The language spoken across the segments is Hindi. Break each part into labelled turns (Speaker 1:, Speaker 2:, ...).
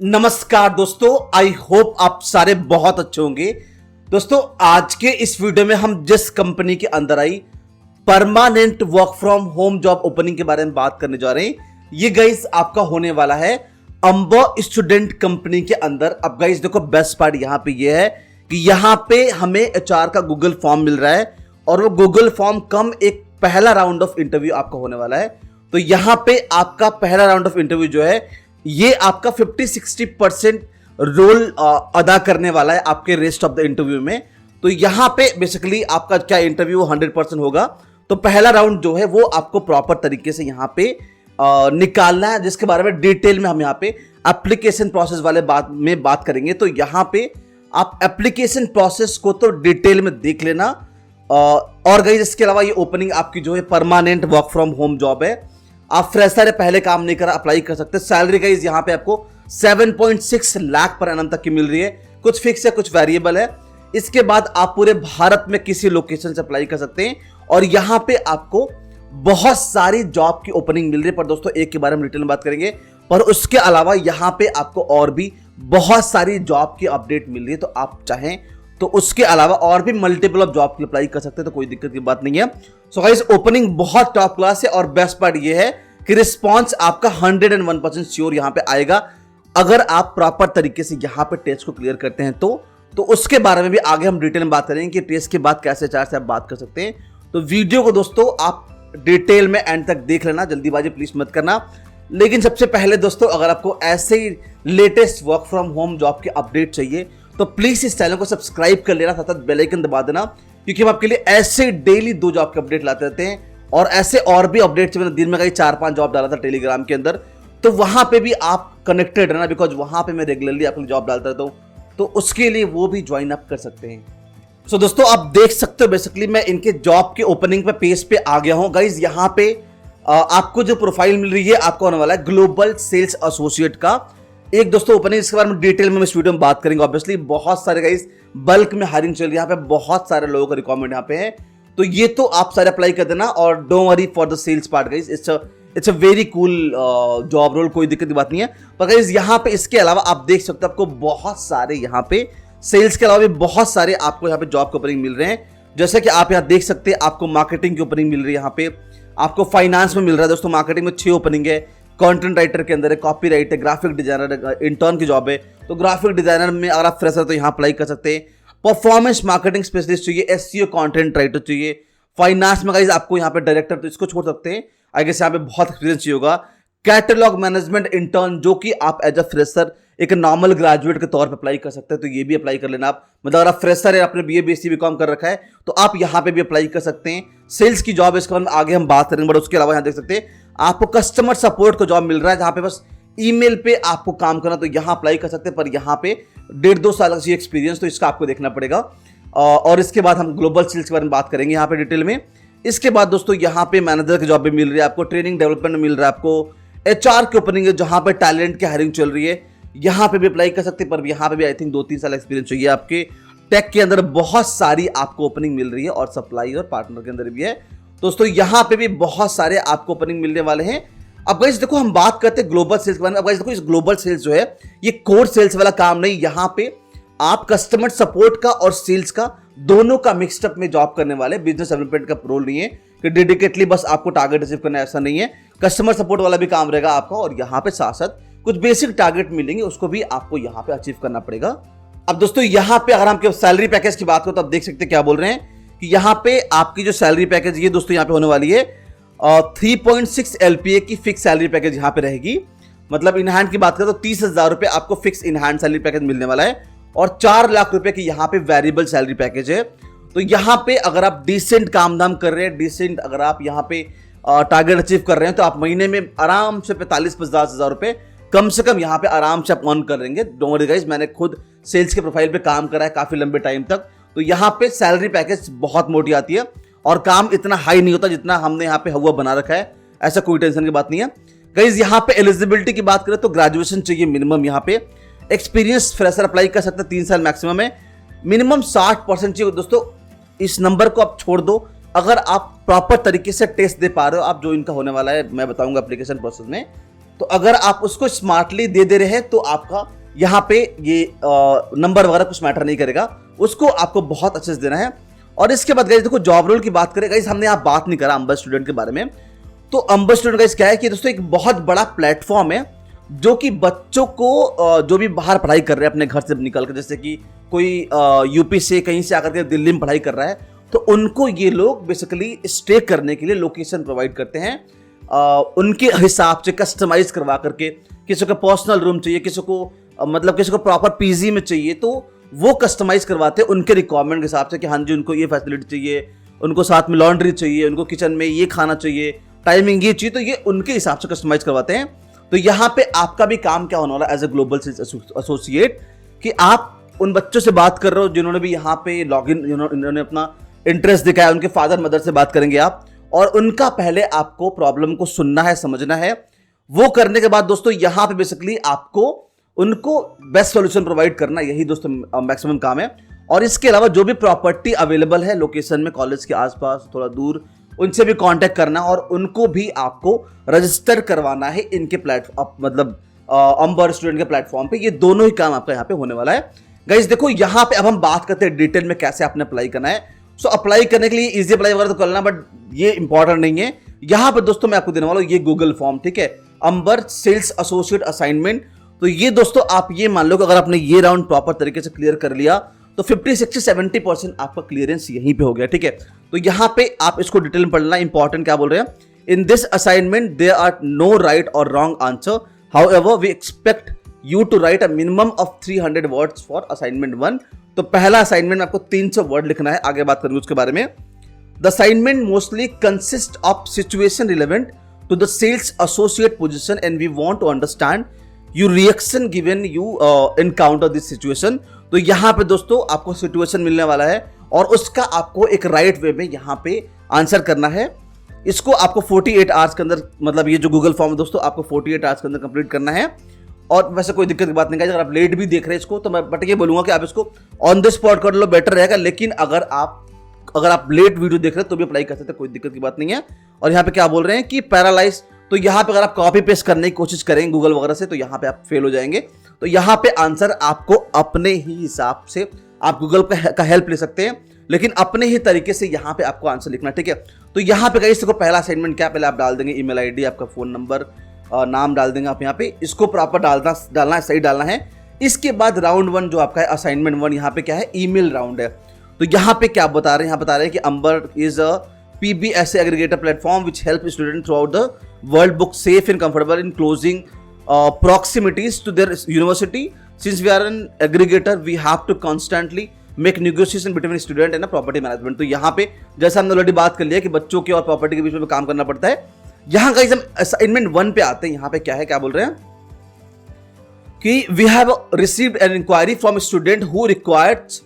Speaker 1: नमस्कार दोस्तों, आई होप आप सारे बहुत अच्छे होंगे। दोस्तों, आज के इस वीडियो में हम जिस कंपनी के अंदर आई permanent work from home job opening के बारे में बात करने जा रहे हैं। ये गाइस आपका होने वाला है अंबर स्टूडेंट कंपनी के अंदर। अब गाइस देखो, बेस्ट पार्ट यहां पे ये है कि यहां पे हमें एचआर का गूगल फॉर्म मिल रहा है और वो गूगल फॉर्म कम एक पहला राउंड ऑफ इंटरव्यू आपका होने वाला है। तो यहां पे आपका पहला राउंड ऑफ इंटरव्यू जो है ये आपका 50-60% रोल अदा करने वाला है आपके रेस्ट ऑफ द इंटरव्यू में। तो यहां पे बेसिकली आपका क्या इंटरव्यू 100% होगा। तो पहला राउंड जो है वो आपको प्रॉपर तरीके से यहां पे निकालना है, जिसके बारे में डिटेल में हम यहां पे एप्लीकेशन प्रोसेस वाले बात करेंगे। तो यहां पे आप एप्लीकेशन प्रोसेस को तो डिटेल में देख लेना। और गाइस इसके अलावा ये ओपनिंग आपकी जो है permanent work from home job है। आप फ्रेशर है, पहले काम नहीं करा, अप्लाई कर सकते हैं। सैलरी गाइस यहां पे आपको 7.6 लाख पर एनम तक की मिल रही है। कुछ फिक्स है, कुछ वेरिएबल है। इसके बाद आप पूरे भारत में किसी लोकेशन से अप्लाई कर सकते हैं और यहां पे आपको बहुत सारी जॉब की ओपनिंग मिल रही है। पर दोस्तों, एक के बारे में डिटेल में बात करेंगे, पर उसके अलावा यहां पे आपको और भी बहुत सारी जॉब की अपडेट मिल रही है। तो आप चाहें तो उसके अलावा और भी मल्टीपल ऑफ जॉब की अप्लाई कर सकते हैं, तो कोई दिक्कत की बात नहीं है। सो गाइस, ओपनिंग बहुत टॉप क्लास है और बेस्ट पार्ट ये है कि रिस्पॉन्स आपका 101% श्योर यहां पे आएगा अगर आप प्रॉपर तरीके से यहां पे टेस्ट को क्लियर करते हैं। तो उसके बारे में भी आगे हम डिटेल में बात करेंगे कि टेस्ट के बाद कैसे चार से आप बात कर सकते हैं। तो वीडियो को दोस्तों आप डिटेल में एंड तक देख लेना, जल्दीबाजी प्लीज मत करना। लेकिन सबसे पहले दोस्तों, अगर आपको ऐसे ही latest work from home job के अपडेट चाहिए तो प्लीज इस चैनल को सब्सक्राइब कर लेना, साथ बेल आइकन दबा देना, क्योंकि हम आपके लिए ऐसे डेली 2 जॉब के अपडेट लाते रहते हैं। और ऐसे और भी अपडेट्स मैंने दिन में कहीं 4-5 जॉब डाला था टेलीग्राम के अंदर, तो वहां पे भी आप कनेक्टेड रहना, बिकॉज वहां पे मैं रेगुलरली आपके लिए जॉब डालता रहता हूं। तो उसके लिए वो भी ज्वाइन अप कर सकते हैं। सो दोस्तों, आप देख सकते हो बेसिकली मैं इनके जॉब के ओपनिंग पे पेज पे आ गया हूं। गाइज यहाँ पे आपको जो प्रोफाइल मिल रही है आपको होने वाला है ग्लोबल सेल्स एसोसिएट का एक दोस्तों ओपनिंग। इसके बारे में डिटेल में इस वीडियो में बात करेंगे। ऑब्वियसली बहुत सारे गाइज बल्क में हायरिंग चल रही है, यहाँ पे बहुत सारे लोगों का रिक्वायरमेंट यहाँ पे है। तो ये तो आप सारे अप्लाई कर देना और don't worry for the sales part guys, it's a very cool job role, कोई दिक्कत की बात नहीं है। पर गाइज यहाँ पे इसके अलावा आप देख सकते हो आपको बहुत सारे यहाँ पे सेल्स के अलावा भी बहुत सारे आपको यहाँ पे जॉब के ओपनिंग मिल रहे हैं। जैसे कि आप यहाँ देख सकते हैं आपको मार्केटिंग की ओपनिंग मिल रही है, यहाँ पे आपको फाइनेंस में मिल रहा है दोस्तों। मार्केटिंग में 6 ओपनिंग है, कंटेंट राइटर के अंदर है, कॉपी राइट है, ग्राफिक डिजाइनर, इंटर्न की जॉब है। तो ग्राफिक डिजाइनर में अगर आप फ्रेशर तो यहाँ अप्लाई कर सकते हैं। परफॉर्मेंस मार्केटिंग स्पेशलिस्ट चाहिए, एसईओ कंटेंट राइटर चाहिए। फाइनेंस में गाइस आपको यहाँ पे डायरेक्टर, तो इसको छोड़ सकते हैं, आई गेस यहाँ पे बहुत एक्सपीरियंस चाहिए होगा। कैटलॉग मैनेजमेंट इंटर्न, जो कि आप एज अ फ्रेशर एक नॉर्मल ग्रेजुएट के तौर पे अप्लाई कर सकते हैं, तो ये भी अप्लाई कर लेना आप। मतलब अगर आप फ्रेशर है, आपने बीए बीएससी बीकॉम कर रखा है, तो आप यहाँ पे भी अप्लाई कर सकते हैं। सेल्स की जॉब है, इसके बारे में आगे हम बात करेंगे। बट उसके अलावा यहाँ देख सकते हैं आपको कस्टमर सपोर्ट का जॉब मिल रहा है, जहाँ पे बस ईमेल पे आपको काम करना, तो यहाँ अप्लाई कर सकते हैं। पर यहाँ पे 1.5-2 साल का चाहिए एक्सपीरियंस, तो इसका आपको देखना पड़ेगा। और इसके बाद हम ग्लोबल सेल्स के बारे में बात करेंगे यहाँ पे डिटेल में। इसके बाद दोस्तों यहाँ पे मैनेजर की जॉब भी मिल रही है आपको, ट्रेनिंग डेवलपमेंट मिल रहा है आपको, एचआर की ओपनिंग है जहाँ पे टैलेंट की हायरिंग चल रही है, यहाँ पे भी अप्लाई कर सकते हैं। पर यहाँ पे भी आई थिंक 2-3 साल एक्सपीरियंस चाहिए आपके। टेक के अंदर बहुत सारी आपको ओपनिंग मिल रही है और सप्लाई और पार्टनर के अंदर भी है दोस्तों। यहाँ पे भी बहुत सारे आपको ओपनिंग मिलने वाले हैं। अब गाइस देखो, हम बात करते हैं ग्लोबल सेल्स के बारे में। अब गाइस देखो, इस ग्लोबल सेल्स जो है ये कोर सेल्स वाला काम नहीं, यहाँ पे आप कस्टमर सपोर्ट का और सेल्स का दोनों का मिक्सअप में जॉब करने वाले। बिजनेस डेवलपमेंट का रोल नहीं है कि डेडिकेटली बस आपको टारगेट अचीव करना है, ऐसा नहीं है। कस्टमर सपोर्ट वाला भी काम रहेगा आपका और यहाँ पे साथ साथ कुछ बेसिक टारगेट मिलेंगे, उसको भी आपको यहाँ पे अचीव करना पड़ेगा। अब दोस्तों यहाँ पे अगर हम सैलरी पैकेज की बात करें तो आप देख सकते हैं क्या बोल रहे हैं कि यहाँ पे आपकी जो सैलरी पैकेज ये दोस्तों यहाँ पे होने वाली है 3.6 LPA की फिक्स सैलरी पैकेज यहाँ पे रहेगी। मतलब इन हैंड की बात करें तो 30,000 रुपए आपको fix in hand salary package मिलने वाला है और 4 लाख रुपए की यहाँ पे वेरिएबल सैलरी पैकेज है। तो यहाँ पे अगर आप डिसेंट काम धाम कर रहे हैं, डिसेंट अगर आप यहाँ पे टारगेट अचीव कर रहे हैं, तो आप महीने में आराम से 45-50 हजार रुपए कम से कम यहाँ पे आराम से आप अर्न कर लेंगे। डोंट वरी गाइस, मैंने खुद सेल्स के प्रोफाइल पे काम करा है काफी लंबे टाइम तक। तो यहाँ पे सैलरी पैकेज बहुत मोटी आती है और काम इतना हाई नहीं होता जितना हमने यहाँ पे हुआ बना रखा है, ऐसा कोई टेंशन की बात नहीं है। गाइस यहाँ पे एलिजिबिलिटी की बात करें तो ग्रेजुएशन चाहिए मिनिमम, यहाँ पे एक्सपीरियंस फ्रेशर अप्लाई कर सकते हैं, 3 साल मैक्सिमम है, मिनिमम 60% चाहिए दोस्तों। इस नंबर को आप छोड़ दो, अगर आप प्रॉपर तरीके से टेस्ट दे पा रहे हो, आप जो इनका होने वाला है मैं बताऊंगा एप्लीकेशन प्रोसेस में, तो अगर आप उसको स्मार्टली दे दे रहे हैं तो आपका यहाँ पे ये नंबर वगैरह कुछ मैटर नहीं करेगा, उसको आपको बहुत अच्छे से देना है। और इसके बाद गाइस देखो जॉब रोल की बात करें गाइस, हमने यहाँ बात नहीं करा अंबर स्टूडेंट के बारे में। तो अंबर स्टूडेंट गाइस क्या है कि दोस्तों एक बहुत बड़ा प्लेटफॉर्म है जो कि बच्चों को जो भी बाहर पढ़ाई कर रहे हैं अपने घर से निकल कर, जैसे कि कोई यूपी से कहीं से आकर के दिल्ली में पढ़ाई कर रहा है, तो उनको ये लोग बेसिकली स्टे करने के लिए लोकेशन प्रोवाइड करते हैं उनके हिसाब से कस्टमाइज करवा करके। किसी को पर्सनल रूम चाहिए, किसी को मतलब किसी को प्रॉपर पीजी में चाहिए, तो वो कस्टमाइज करवाते हैं उनके रिक्वायरमेंट के हिसाब से कि हाँ जी उनको ये फैसिलिटी चाहिए, उनको साथ में लॉन्ड्री चाहिए, उनको किचन में ये खाना चाहिए, टाइमिंग ये चाहिए, तो ये उनके हिसाब से कस्टमाइज करवाते हैं। तो यहाँ पे आपका भी काम क्या होने वाला एज ए ग्लोबल एसोसिएट कि आप उन बच्चों से बात कर रहे हो जिन्होंने भी यहाँ पे लॉग इन, इन्होंने अपना इंटरेस्ट दिखाया, उनके फादर मदर से बात करेंगे आप, और उनका पहले आपको प्रॉब्लम को सुनना है, समझना है। वो करने के बाद दोस्तों यहाँ पे बेसिकली आपको उनको बेस्ट सॉल्यूशन प्रोवाइड करना, यही दोस्तों मैक्सिमम काम है। और इसके अलावा जो भी प्रॉपर्टी अवेलेबल है लोकेशन में, कॉलेज के आसपास थोड़ा दूर, उनसे भी कांटेक्ट करना और उनको भी आपको रजिस्टर करवाना है इनके प्लेटफॉर्म, मतलब अंबर स्टूडेंट के प्लेटफॉर्म पे। ये दोनों ही काम आपका यहाँ पे होने वाला है गाइस। देखो यहाँ पे अब हम बात करते हैं डिटेल में कैसे आपने अप्लाई करना है। सो अप्लाई करने के लिए इजी अप्लाई वगैरह तो करना, बट ये इंपॉर्टेंट नहीं है। यहाँ पे दोस्तों मैं आपको देने वाला हूँ ये गूगल फॉर्म, ठीक है, अंबर सेल्स एसोसिएट असाइनमेंट। तो ये दोस्तों आप ये मान लो कि अगर आपने ये राउंड प्रॉपर तरीके से क्लियर कर लिया तो 50, 60, 70% आपका क्लियरेंस यहीं पे हो गया, ठीक है। तो यहाँ पे आप इसको डिटेल में पढ़ना, इंपॉर्टेंट क्या बोल रहे हैं, in this assignment there are no right और wrong answer, however we expect you to write a minimum of 300 words for assignment 1। तो पहला असाइनमेंट में आपको 300 वर्ड लिखना है, आगे बात करेंगे उसके बारे में। The assignment mostly consist of situation relevant to the sales associate position and we want to understand you reaction given you encounter this situation. तो यहाँ पे दोस्तों आपको सिचुएशन मिलने वाला है और उसका आपको एक राइट वे में यहाँ पे आंसर करना है। इसको आपको 48 आवर्स के अंदर, मतलब ये जो गूगल फॉर्म है दोस्तों आपको 48 आवर्स के अंदर कंप्लीट करना है। और वैसे कोई दिक्कत की बात नहीं है, अगर आप लेट भी देख रहे हैं इसको तो मैं बट ये बोलूंगा कि आप इसको ऑन द स्पॉट कर लो, बेटर रहेगा। लेकिन अगर आप लेट वीडियो देख रहे हैं तो भी अप्लाई कर सकते हैं, कोई दिक्कत की बात नहीं है। और यहाँ पे क्या बोल रहे हैं कि पैरालाइज, तो यहाँ पे अगर आप कॉपी पेस्ट करने की कोशिश करेंगे गूगल वगैरह से तो यहाँ पे आप फेल हो जाएंगे। तो यहाँ पे आंसर आपको अपने ही हिसाब से, आप गूगल का हेल्प ले सकते हैं, लेकिन अपने ही तरीके से यहाँ पे आपको आंसर लिखना, ठीक है। तो यहाँ पे गाइस देखो पहला असाइनमेंट क्या, पहले आप डाल देंगे ईमेल आईडी, आपका फोन नंबर, नाम डाल देंगे आप यहाँ पे, इसको प्रॉपर डालना है, सही डालना है। इसके बाद राउंड 1 जो आपका है असाइनमेंट 1, यहाँ पे क्या है, ईमेल राउंड है। तो यहाँ पे क्या बता रहे हैं, यहाँ बता रहे हैं कि Amber is a PBSA aggregator platform which help students throughout the world book safe and comfortable in closing proximities to their university. Since we are an aggregator, we have to constantly make negotiation between student and a property management. तो यहाँ पे जैसा हमने ऑलरेडी बात कर लिया कि बच्चों के और प्रॉपर्टी के बीच में काम करना पड़ता है। यहाँ का हम असाइनमेंट 1 पे आते हैं। यहाँ पे क्या है, क्या बोल रहे हैं कि we have received an inquiry from a student who requires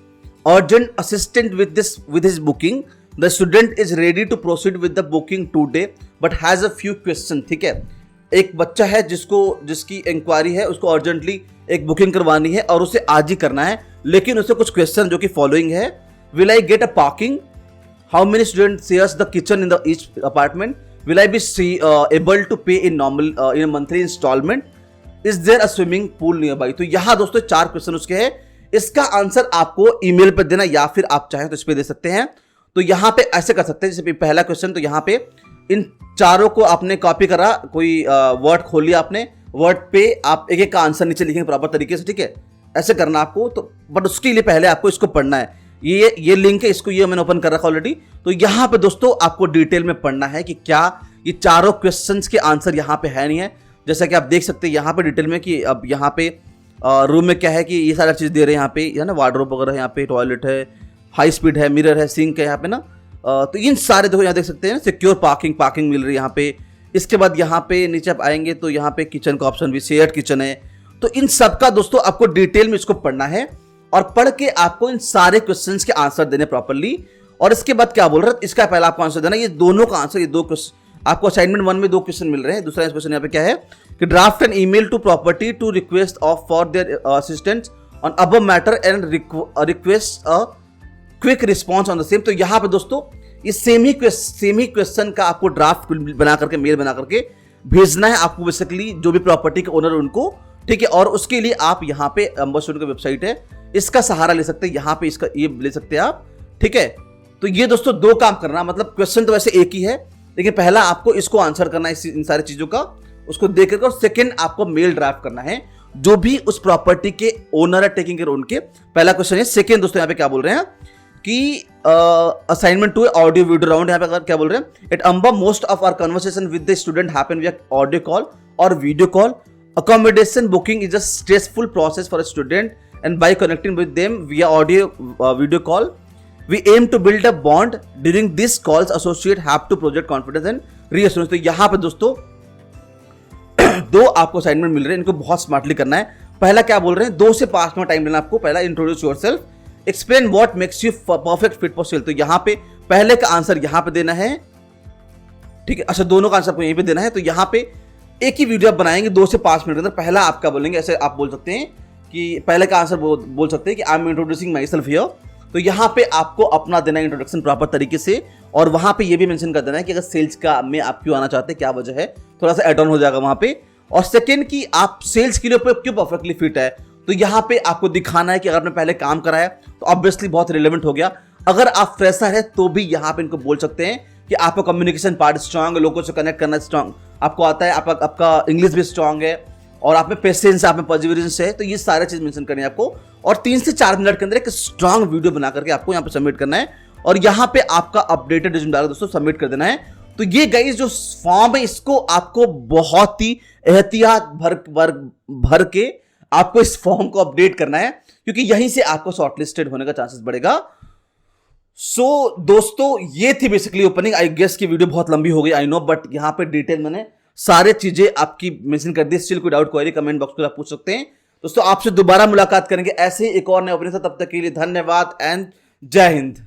Speaker 1: urgent assistance with his booking. The student is ready to proceed with the booking today but has a few questions, ठीक है। एक बच्चा है जिसकी इंक्वायरी है, उसको अर्जेंटली एक बुकिंग करवानी है और उसे आज ही करना है, लेकिन उसे कुछ क्वेश्चन जो कि फॉलोइंग है, will I get a parking, how many student shares the kitchen in the each apartment, will I be able to pay in monthly instalment, is there a swimming pool nearby. तो यहाँ दोस्तों 4 क्वेश्चन उसके हैं, इसका आंसर आपको ईमेल पर देना या फिर आप चाहें तो इस पे दे सकते हैं। तो यहाँ पे ऐसे कर सकते हैं, जैसे पहला क्वेश्चन, तो यहाँ पे इन चारों को आपने कॉपी करा, कोई वर्ड खोल लिया आपने, वर्ड पे आप एक एक का आंसर नीचे लिखेंगे प्रॉपर तरीके से, ठीक है, ऐसे करना आपको। तो बट उसके लिए पहले आपको इसको पढ़ना है, ये लिंक है, इसको ये मैंने ओपन कर रखा ऑलरेडी। तो यहाँ पे दोस्तों आपको डिटेल में पढ़ना है कि क्या ये चारों क्वेश्चंस के आंसर यहाँ पे है नहीं है। जैसा कि आप देख सकते हैं यहाँ पे डिटेल में कि अब यहाँ पे रूम में क्या है कि ये सारा चीज़ दे रहे हैं यहाँ पे, है ना, वार्डरोब वगैरह, यहाँ पे टॉयलेट है, हाई स्पीड है, मिरर है, सिंक है यहाँ पे ना। तो इन सारे देखो यहाँ देख सकते हैं ना, सिक्योर पार्किंग मिल रही है यहाँ पे। इसके बाद यहाँ पे नीचे आप आएंगे तो यहाँ पे किचन का ऑप्शन भी, शेयर्ड किचन है। तो इन सब का दोस्तों आपको डिटेल में इसको पढ़ना है और पढ़ के आपको इन सारे क्वेश्चंस के आंसर देने प्रॉपरली। और इसके बाद क्या बोल रहा है, इसका पहला आपको आंसर देना, ये दोनों का आंसर, ये 2 क्वेश्चन आपको असाइनमेंट 1 में 2 क्वेश्चन मिल रहे हैं। दूसरा क्वेश्चन यहाँ पे क्या है कि draft an email to property to request off for their assistance on above matter and request a quick response on the same. तो यहाँ पे दोस्तों ये सेम ही क्वेश्चन का आपको ड्राफ्ट बना करके, मेल बना करके भेजना है आपको बेसिकली जो भी प्रॉपर्टी के ओनर उनको, ठीक है। और उसके लिए आप यहाँ पे अंबर स्टूडियो की वेबसाइट है, इसका सहारा ले सकते हैं, यहाँ पे इसका ये ले सकते हैं आप, ठीक है। तो ये दोस्तों दो काम करना, मतलब क्वेश्चन तो वैसे एक ही है, लेकिन पहला आपको इसको आंसर करना है इन सारी चीजों का, उसको देख करके, और सेकंड आपको मेल ड्राफ्ट करना है जो भी उस प्रॉपर्टी के ओनर है टेकिंग केयर उनके। पहला क्वेश्चन है। सेकंड दोस्तों यहाँ पे क्या बोल रहे हैं कि assignment to audio video round, यहाँ पे क्या बोल रहे हैं, at Amber most of our conversation with the student happen via audio call और video call. Accommodation booking is a stressful process for a student, and by connecting with them via audio video call, we aim to build a bond. During these calls, associate have to project confidence and reassurance. तो यहाँ पे दोस्तों दो आपको असाइनमेंट मिल रहे हैं, इनको बहुत स्मार्टली करना है। पहला क्या बोल रहे हैं, 2 से 5 मिनट टाइम लेना आपको। पहला introduce yourself, explain what makes you perfect fit for sale. तो यहाँ पे पहले का आंसर यहाँ पे देना है, ठीक है। अच्छा, दोनों का आंसर आपको यहीं पे देना है। तो यहाँ पे एक ही वीडियो आप बनाएंगे 2 से 5 मिनट के अंदर। पहला आपका बोलेंगे, ऐसे आप बोल सकते हैं कि पहले का आंसर बोल सकते हैं कि I am introducing my self here. तो यहाँ पे आपको अपना देना है इंट्रोडक्शन प्रॉपर तरीके से, और वहां पे ये भी मेंशन कर देना है कि अगर सेल्स का में आप क्यों आना चाहते हैं, क्या वजह है, थोड़ा सा एड ऑन हो जाएगा वहां पे। और सेकंड कि आप सेल्स के लिए क्यों परफेक्टली फिट है, तो यहाँ पे आपको दिखाना है कि अगर आपने पहले काम करा है तो ऑब्वियसली बहुत रिलेवेंट हो गया। अगर आप फ्रेशर है तो भी यहाँ पे इनको बोल सकते हैं कि आपका कम्युनिकेशन पार्ट स्ट्रांग है, लोगों से कनेक्ट करना स्ट्रांग आपको आता है, आपका इंग्लिश भी स्ट्रांग है, और आप में पेशेंस है, आप में परसिवरेंस है। तो ये सारे चीज मेंशन करनी है आपको, और 3 से 4 मिनट के अंदर एक स्ट्रांग वीडियो बना करके आपको यहाँ पे सबमिट करना है, और यहाँ पे आपका अपडेटेड रिज्यूम डालकर दोस्तों सबमिट कर देना है। तो ये गाइस जो फॉर्म है, इसको आपको बहुत ही एहतियात भर के आपको इस फॉर्म को अपडेट करना है, क्योंकि यहीं से आपको शॉर्टलिस्टेड होने का चांसेस बढ़ेगा। सो दोस्तों ये थी बेसिकली ओपनिंग। आई गेस की वीडियो बहुत लंबी हो गई, आई नो, बट यहाँ पे डिटेल मैंने सारे चीजें आपकी मेंशन कर दी। स्टिल कोई डाउट क्वेरी कमेंट बॉक्स में आप पूछ सकते हैं। दोस्तों आपसे दोबारा मुलाकात करेंगे ऐसे ही एक और नए ओपनिंग से, तब तक के लिए धन्यवाद एंड जय हिंद।